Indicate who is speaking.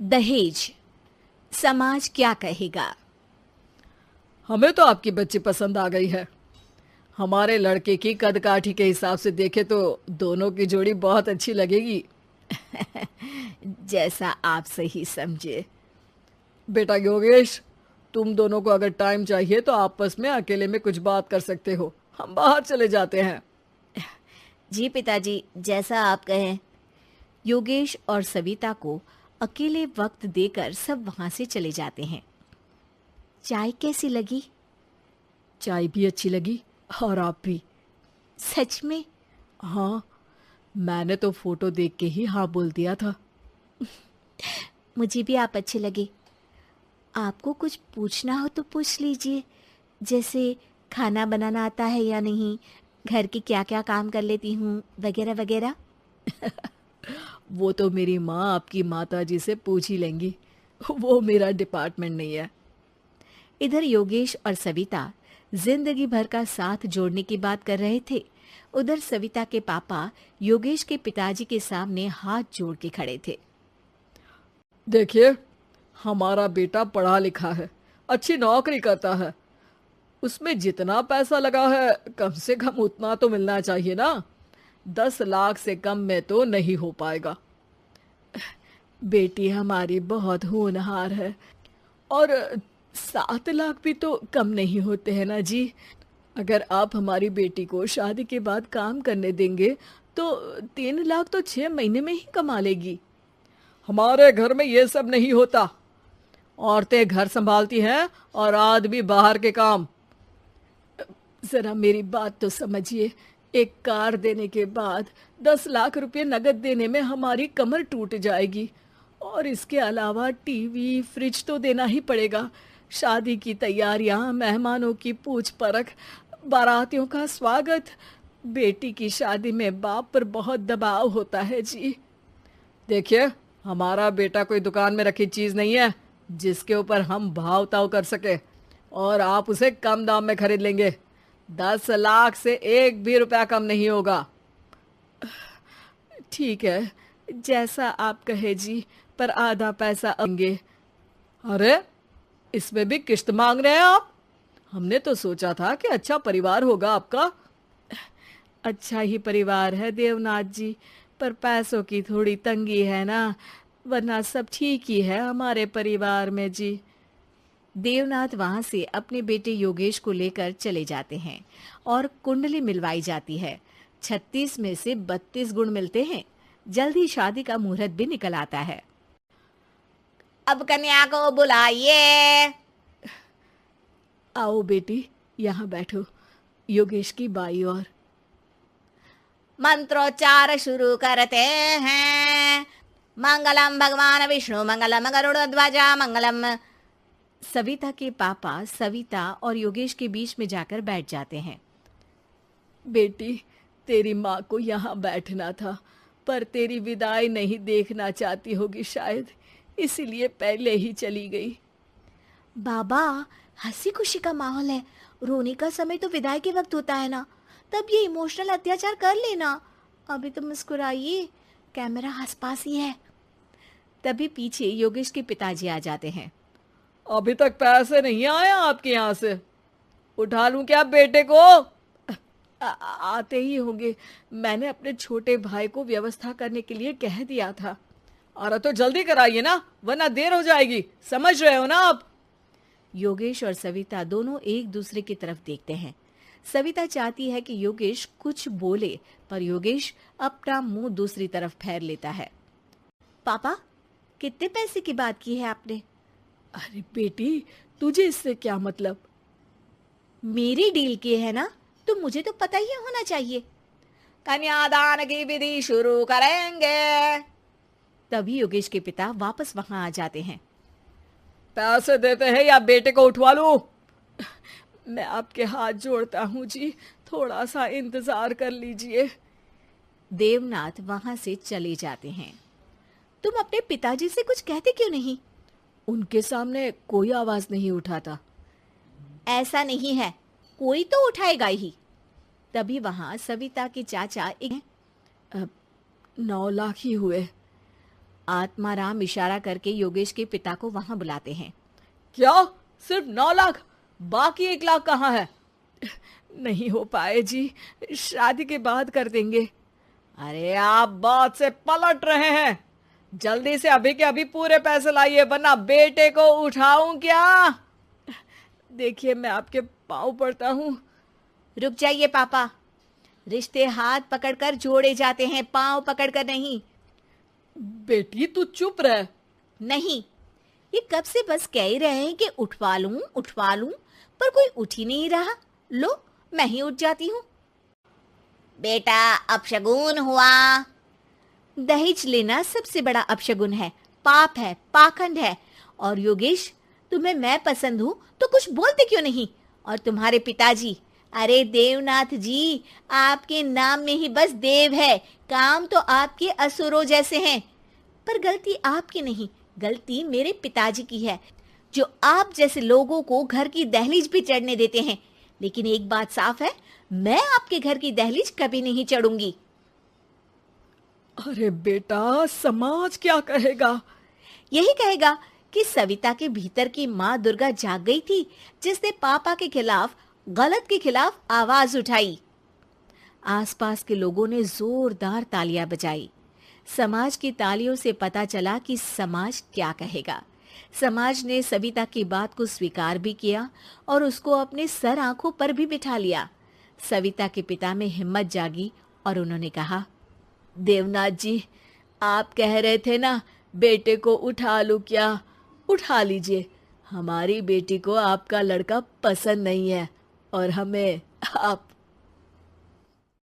Speaker 1: दहेज, समाज क्या कहेगा।
Speaker 2: हमें तो आपकी बच्ची पसंद आ गई है। हमारे लड़के की कद काठी के हिसाब से देखे तो दोनों की जोड़ी बहुत अच्छी लगेगी।
Speaker 1: जैसा आप सही समझे।
Speaker 2: बेटा योगेश, तुम दोनों को अगर टाइम चाहिए तो आपस में अकेले में कुछ बात कर सकते हो। हम बाहर चले जाते हैं।
Speaker 1: जी पिताजी, जैसा आप कहें। योगेश और सविता को अकेले वक्त देकर सब वहां से चले जाते हैं। चाय कैसी लगी?
Speaker 2: चाय भी अच्छी लगी और आप भी।
Speaker 1: सच में?
Speaker 2: हाँ, मैंने तो फोटो देख के ही हाँ बोल दिया था।
Speaker 1: मुझे भी आप अच्छे लगे। आपको कुछ पूछना हो तो पूछ लीजिए, जैसे खाना बनाना आता है या नहीं, घर के क्या क्या काम कर लेती हूँ, वगैरह वगैरह।
Speaker 2: वो तो मेरी माँ आपकी माता जी से पूछ ही लेंगी। वो मेरा डिपार्टमेंट नहीं है।
Speaker 1: इधर योगेश और सविता जिंदगी भर का साथ जोड़ने की बात कर रहे थे। उधर सविता के पापा योगेश के पिताजी के सामने हाथ जोड़ के खड़े थे।
Speaker 2: देखिए, हमारा बेटा पढ़ा लिखा है, अच्छी नौकरी करता है। उसमें जितना पैसा लगा है कम से कम उतना तो मिलना चाहिए ना। 10 लाख से कम में तो नहीं हो पाएगा। बेटी हमारी बहुत होनहार है और 7 लाख भी तो कम नहीं होते हैं ना जी। अगर आप हमारी बेटी को शादी के बाद काम करने देंगे तो 3 लाख तो 6 महीने में ही कमा लेगी। हमारे घर में ये सब नहीं होता। औरतें घर संभालती हैं और आदमी बाहर के काम। जरा मेरी बात तो समझिए। एक कार देने के बाद 10 लाख रुपए नगद देने में हमारी कमर टूट जाएगी। और इसके अलावा टीवी फ्रिज तो देना ही पड़ेगा। शादी की तैयारियां, मेहमानों की पूछ परख, बारातियों का स्वागत। बेटी की शादी में बाप पर बहुत दबाव होता है जी। देखिए, हमारा बेटा कोई दुकान में रखी चीज नहीं है जिसके ऊपर हम भाव ताव कर सके और आप उसे कम दाम में खरीद लेंगे। 10 लाख से एक भी रुपया कम नहीं होगा।
Speaker 1: ठीक है, जैसा आप कहे जी, पर आधा पैसा देंगे।
Speaker 2: अरे, इसमें भी किश्त मांग रहे हैं आप? हमने तो सोचा था कि अच्छा परिवार होगा आपका।
Speaker 1: अच्छा ही परिवार है देवनाथ जी, पर पैसों की थोड़ी तंगी है ना, वरना सब ठीक ही है हमारे परिवार में जी। देवनाथ वहां से अपने बेटे योगेश को लेकर चले जाते हैं और कुंडली मिलवाई जाती है। 36 में से 32 गुण मिलते हैं। जल्दी शादी का मुहूर्त भी निकल आता है। अब कन्या को बुलाइए।
Speaker 2: आओ बेटी, यहाँ बैठो, योगेश की बाई और।
Speaker 1: मंत्रोच्चार शुरू करते हैं। मंगलम भगवान विष्णु मंगलम गरुड़ध्वजा मंगलम। सविता के पापा सविता और योगेश के बीच में जाकर बैठ जाते हैं।
Speaker 2: बेटी, तेरी माँ को यहाँ बैठना था, पर तेरी विदाई नहीं देखना चाहती होगी शायद, इसीलिए पहले ही चली गई।
Speaker 1: बाबा, हंसी खुशी का माहौल है, रोने का समय तो विदाई के वक्त होता है ना, तब ये इमोशनल अत्याचार कर लेना। अभी तो मुस्कुराइए, कैमरा आसपास ही है। तभी पीछे योगेश के पिताजी आ जाते हैं।
Speaker 2: अभी तक पैसे नहीं आए आपके यहाँ से? उठा लूं क्या बेटे को?
Speaker 1: आते ही होंगे, मैंने अपने छोटे भाई को व्यवस्था करने के लिए कह दिया था।
Speaker 2: अरे तो जल्दी कराइए ना, वरना देर हो जाएगी। समझ रहे हो ना आप?
Speaker 1: योगेश और सविता दोनों एक दूसरे की तरफ देखते हैं। सविता चाहती है कि योगेश कुछ बोले, पर योगेश अपना मुंह दूसरी तरफ फेर लेता है। पापा, कितने पैसे की बात की है आपने?
Speaker 2: अरे बेटी, तुझे इससे क्या मतलब?
Speaker 1: मेरी डील की है ना, तो मुझे तो पता ही होना चाहिए। कन्यादान की विधि शुरू करेंगे। तभी योगेश के पिता वापस वहां आ जाते हैं।
Speaker 2: पैसे देते हैं या बेटे को उठवा लूं? मैं आपके हाथ जोड़ता हूँ जी, थोड़ा सा इंतजार कर लीजिए।
Speaker 1: देवनाथ वहां से चले जाते हैं। तुम अपने पिताजी से कुछ कहते क्यों नहीं?
Speaker 2: उनके सामने कोई आवाज नहीं उठाता।
Speaker 1: ऐसा नहीं है, कोई तो उठाएगा ही। तभी वहां सविता के चाचा एक
Speaker 2: 9 लाख ही हुए।
Speaker 1: आत्माराम इशारा करके योगेश के पिता को वहां बुलाते हैं।
Speaker 2: क्या? सिर्फ 9 लाख? बाकी 1 लाख कहाँ है?
Speaker 1: नहीं हो पाए जी, शादी के बाद कर देंगे।
Speaker 2: अरे आप बात से पलट रहे हैं। जल्दी से अभी के अभी पूरे पैसे लाइए, वरना बेटे को उठाऊं क्या?
Speaker 1: देखिए मैं आपके पाँव पड़ता हूँ।
Speaker 3: रुक जाइए पापा, रिश्ते हाथ पकड़कर जोड़े जाते हैं, पांव पकड़कर नहीं।
Speaker 2: बेटी तू चुप रह।
Speaker 3: नहीं, ये कब से बस कह ही रहे हैं कि उठवा लूं, पर कोई उठ ही नहीं रहा। लो, मैं ही उठ जाती हूँ। बेटा, अपशगुन हुआ। दहेज लेना सबसे बड़ा अपशगुन है, पाप है, पाखंड है। और योगेश, तुम्हें मैं पसंद हूँ तो कुछ बोलते क्यों नहीं? और तुम्हारे पिताजी, अरे देवनाथ जी, आपके नाम में ही बस देव है, काम तो आपके असुरों जैसे हैं। पर गलती आपकी नहीं, गलती मेरे पिताजी की है, जो आप जैसे लोगों को घर की दहलीज भी चढ़ने देते हैं। लेकिन एक बात साफ है, मैं आपके घर की दहलीज कभी नहीं चढ़ूंगी।
Speaker 2: अरे बेटा, समाज क्या कहेगा?
Speaker 3: यही कहेगा कि सविता के भीतर की माँ दुर्गा जाग गई थी, जिसने पापा के खिलाफ, गलत के खिलाफ आवाज उठाई। आसपास के लोगों ने जोरदार तालियां बजाई। समाज की तालियों से पता चला कि समाज क्या कहेगा। समाज ने सविता की बात को स्वीकार भी किया और उसको अपने सर आंखों पर भी बिठा लिया। सविता के पिता में हिम्मत जागी और उन्होंने कहा,
Speaker 2: देवनाथ जी, आप कह रहे थे ना बेटे को उठा लूं क्या? उठा लीजिए। हमारी बेटी को आपका लड़का पसंद नहीं है और हमें आप